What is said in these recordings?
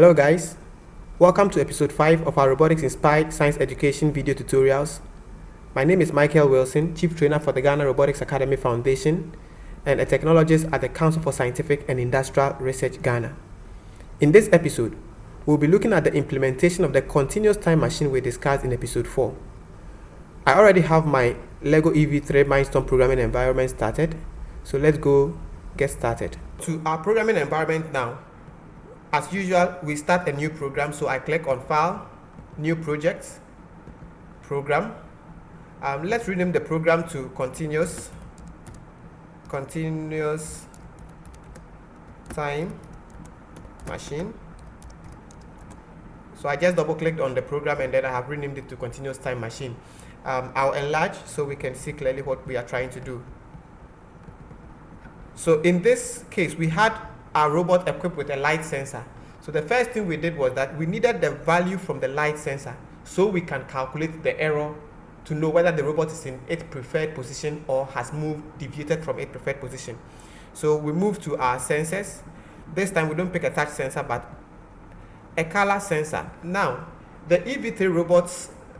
Hello guys, welcome to episode 5 of our robotics inspired science education video tutorials. My name is Michael Wilson, Chief Trainer for the Ghana Robotics Academy Foundation and a technologist at the Council for Scientific and Industrial Research Ghana. In this episode, we'll be looking at the implementation of the continuous time machine we discussed in episode 4. I already have my LEGO EV3 Mindstorm programming environment started, so let's go get started. To our programming environment now. As usual, we start a new program, so I click on File, New Project, Program. Let's rename the program to Continuous Time Machine. So I just double clicked on the program and then I have renamed it to Continuous Time Machine. I'll enlarge so we can see clearly what we are trying to do. So in this case, we had our robot equipped with a light sensor. So the first thing we did was that we needed the value from the light sensor so we can calculate the error to know whether the robot is in its preferred position or has deviated from its preferred position. So we move to our sensors. This time we don't pick a touch sensor but a color sensor. Now the EV3 robot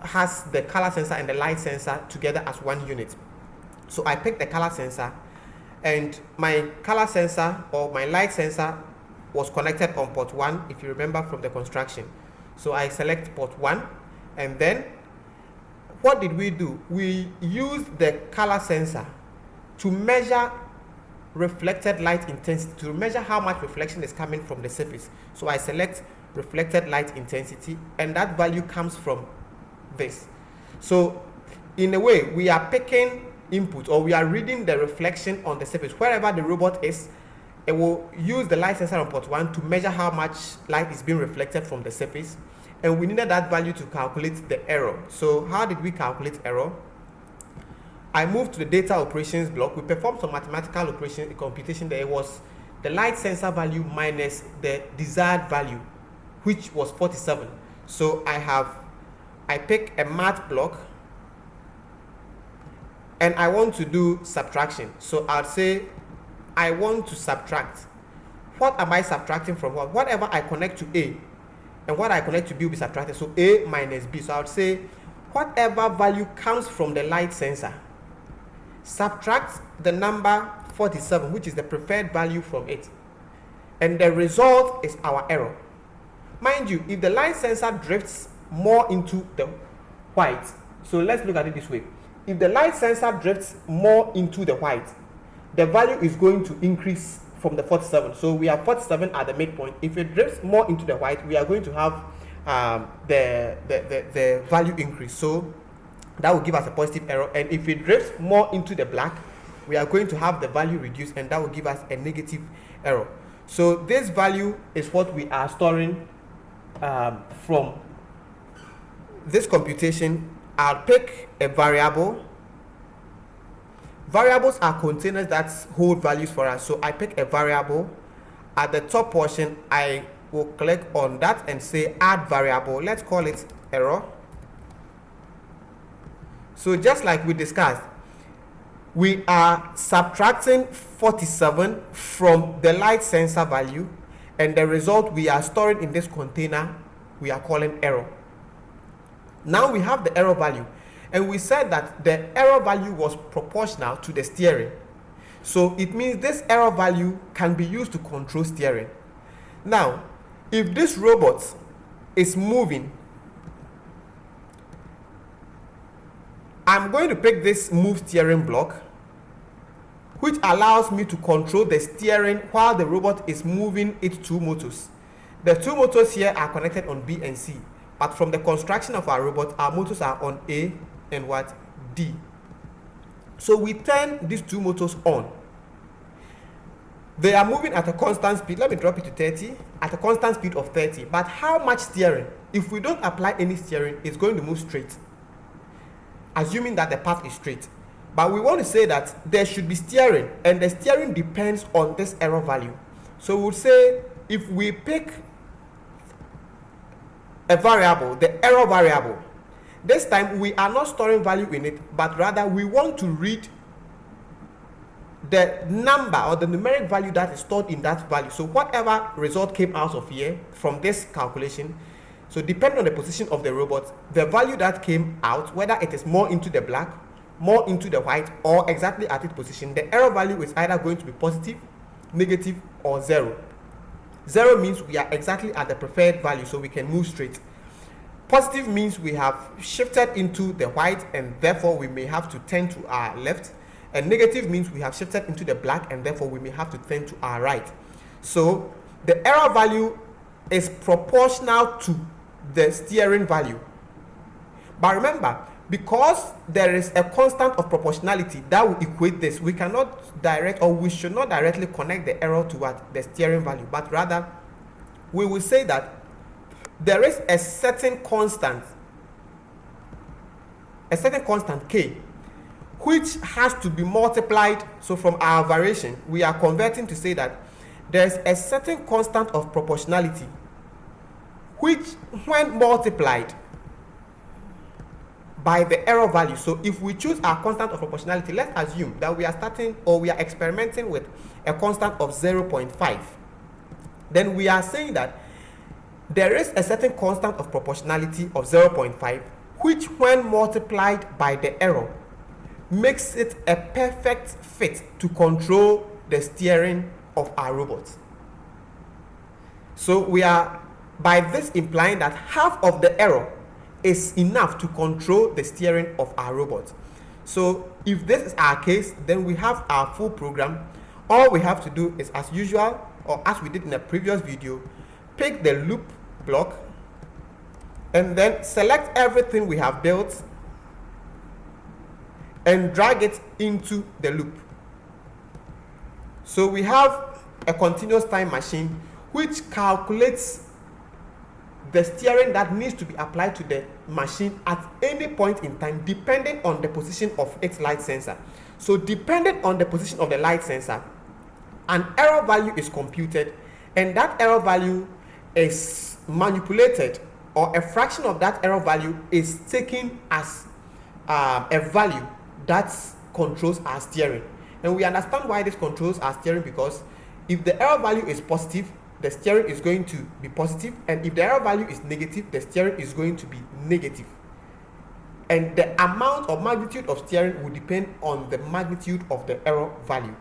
has the color sensor and the light sensor together as one unit. So I picked the color sensor, and my color sensor or my light sensor was connected on port 1, if you remember from the construction. So I select port 1, and then what did we do? We used the color sensor to measure reflected light intensity, to measure how much reflection is coming from the surface. So I select reflected light intensity, and that value comes from this. So in a way, we are picking input, or we are reading the reflection on the surface. Wherever the robot is, it will use the light sensor on port 1 to measure how much light is being reflected from the surface, and we needed that value to calculate the error. So how did we calculate error? I moved to the data operations block. We performed some mathematical computation. There was the light sensor value minus the desired value, which was 47. So I pick a math block, and I want to do subtraction. So I'll say I want to subtract. What am I subtracting from what? Whatever I connect to A and what I connect to B will be subtracted. So A minus B. So I would say whatever value comes from the light sensor, subtract the number 47, which is the preferred value from it. And the result is our error. Mind you, if the light sensor drifts more into the white, so let's look at it this way. If the light sensor drifts more into the white, the value is going to increase from the 47. So we have 47 at the midpoint. If it drifts more into the white, we are going to have the value increase. So that will give us a positive error. And if it drifts more into the black, we are going to have the value reduced, and that will give us a negative error. So this value is what we are storing from this computation. I'll pick a variable. Variables are containers that hold values for us. So I pick a variable. At the top portion, I will click on that and say add variable. Let's call it error. So just like we discussed, we are subtracting 47 from the light sensor value, and the result we are storing in this container we are calling error. Now we have the error value, and we said that the error value was proportional to the steering. So it means this error value can be used to control steering. Now, if this robot is moving, I'm going to pick this move steering block, which allows me to control the steering while the robot is moving its two motors. The two motors here are connected on B and C. But from the construction of our robot, our motors are on A and what? D. So we turn these two motors on. They are moving at a constant speed. Let me drop it to 30. At a constant speed of 30. But how much steering? If we don't apply any steering, it's going to move straight, assuming that the path is straight. But we want to say that there should be steering, and the steering depends on this error value. So we'll say if we pick a variable, the error variable, this time we are not storing value in it, but rather we want to read the number or the numeric value that is stored in that value. So whatever result came out of here from this calculation, so depending on the position of the robot, the value that came out, whether it is more into the black, more into the white, or exactly at its position, the error value is either going to be positive, negative, or 0. 0 means we are exactly at the preferred value, so we can move straight. Positive means we have shifted into the white and therefore we may have to turn to our left. And negative means we have shifted into the black and therefore we may have to turn to our right. So the error value is proportional to the steering value. But remember, because there is a constant of proportionality that will equate this, we cannot direct, or we should not directly connect the error to what? The steering value, but rather we will say that there is a certain constant k, which has to be multiplied. So from our variation, we are converting to say that there's a certain constant of proportionality which, when multiplied by the error value, so if we choose our constant of proportionality, let's assume that we are starting or we are experimenting with a constant of 0.5, then we are saying that there is a certain constant of proportionality of 0.5 which, when multiplied by the error, makes it a perfect fit to control the steering of our robot. So we are by this implying that half of the error is enough to control the steering of our robot. So if this is our case, then we have our full program. All we have to do is, as usual, or as we did in the previous video, pick the loop block and then select everything we have built and drag it into the loop. So we have a continuous time machine which calculates the steering that needs to be applied to the machine at any point in time, depending on the position of its light sensor. So depending on the position of the light sensor, an error value is computed, and that error value is manipulated, or a fraction of that error value is taken as a value that controls our steering. And we understand why this controls our steering, because if the error value is positive, the steering is going to be positive, and if the error value is negative, the steering is going to be negative. And the amount or magnitude of steering will depend on the magnitude of the error value.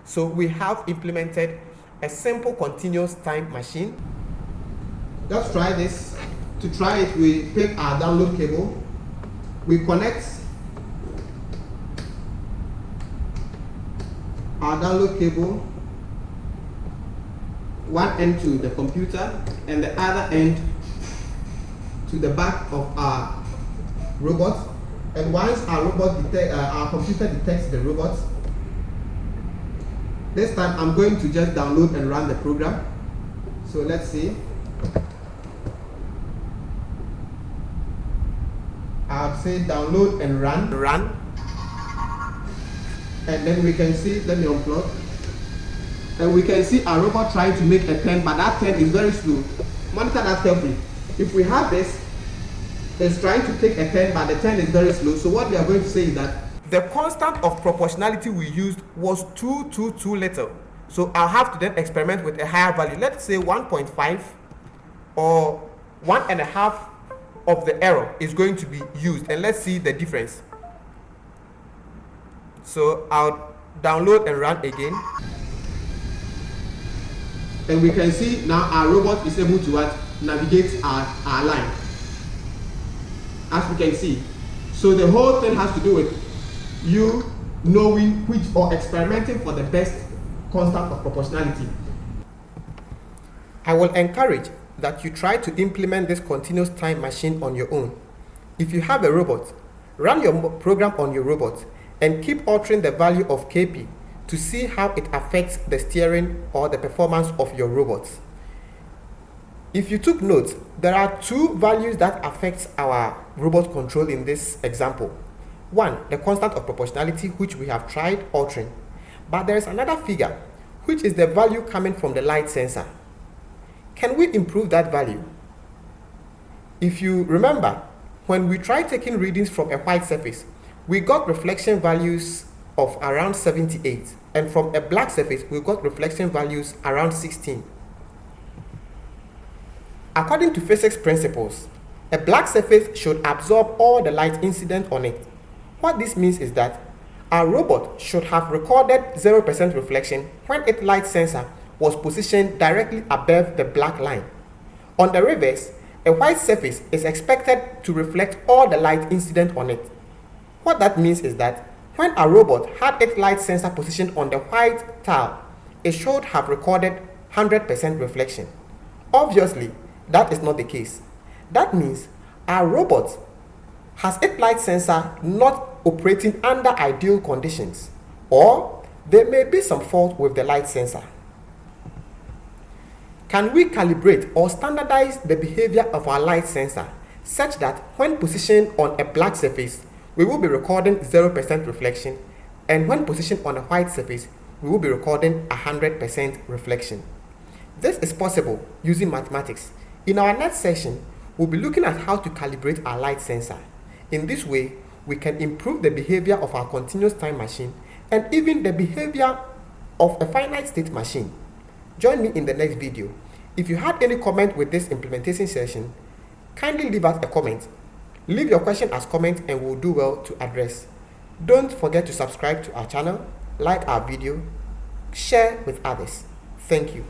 So we have implemented a simple continuous time machine. Let's try this. To try it, we take our download cable, we connect our download cable, one end to the computer and the other end to the back of our robot. And once our computer detects the robot, this time I'm going to just download and run the program. So let's see. I'll say download and run. And then we can see, let me unplug. And we can see our robot trying to make a turn, but that turn is very slow. Monitor that carefully. If we have this, it's trying to take a turn, but the turn is very slow. So what we are going to say is that the constant of proportionality we used was too little. So I'll have to then experiment with a higher value. Let's say 1.5 or 1.5 of the error is going to be used, and let's see the difference. So I'll download and run again. And we can see now our robot is able to navigate our line, as we can see. So the whole thing has to do with you knowing which, or experimenting for the best constant of proportionality. I will encourage that you try to implement this continuous time machine on your own. If you have a robot, run your program on your robot and keep altering the value of KP to see how it affects the steering or the performance of your robot. If you took note, there are two values that affect our robot control in this example. One, the constant of proportionality, which we have tried altering. But there is another figure, which is the value coming from the light sensor. Can we improve that value? If you remember, when we tried taking readings from a white surface, we got reflection values of around 78, and from a black surface, we got reflection values around 16. According to physics principles, a black surface should absorb all the light incident on it. What this means is that our robot should have recorded 0% reflection when its light sensor was positioned directly above the black line. On the reverse, a white surface is expected to reflect all the light incident on it. What that means is that when a robot had its light sensor positioned on the white tile, it should have recorded 100% reflection. Obviously, that is not the case. That means our robot has its light sensor not operating under ideal conditions, or there may be some fault with the light sensor. Can we calibrate or standardize the behavior of our light sensor such that when positioned on a black surface, we will be recording 0% reflection, and when positioned on a white surface, we will be recording 100% reflection? This is possible using mathematics. In our next session, we'll be looking at how to calibrate our light sensor. In this way, we can improve the behavior of our continuous time machine and even the behavior of a finite state machine. Join me in the next video. If you had any comment with this implementation session, kindly leave us a comment. Leave your question as comment and we'll do well to address. Don't forget to subscribe to our channel, like our video, share with others. Thank you.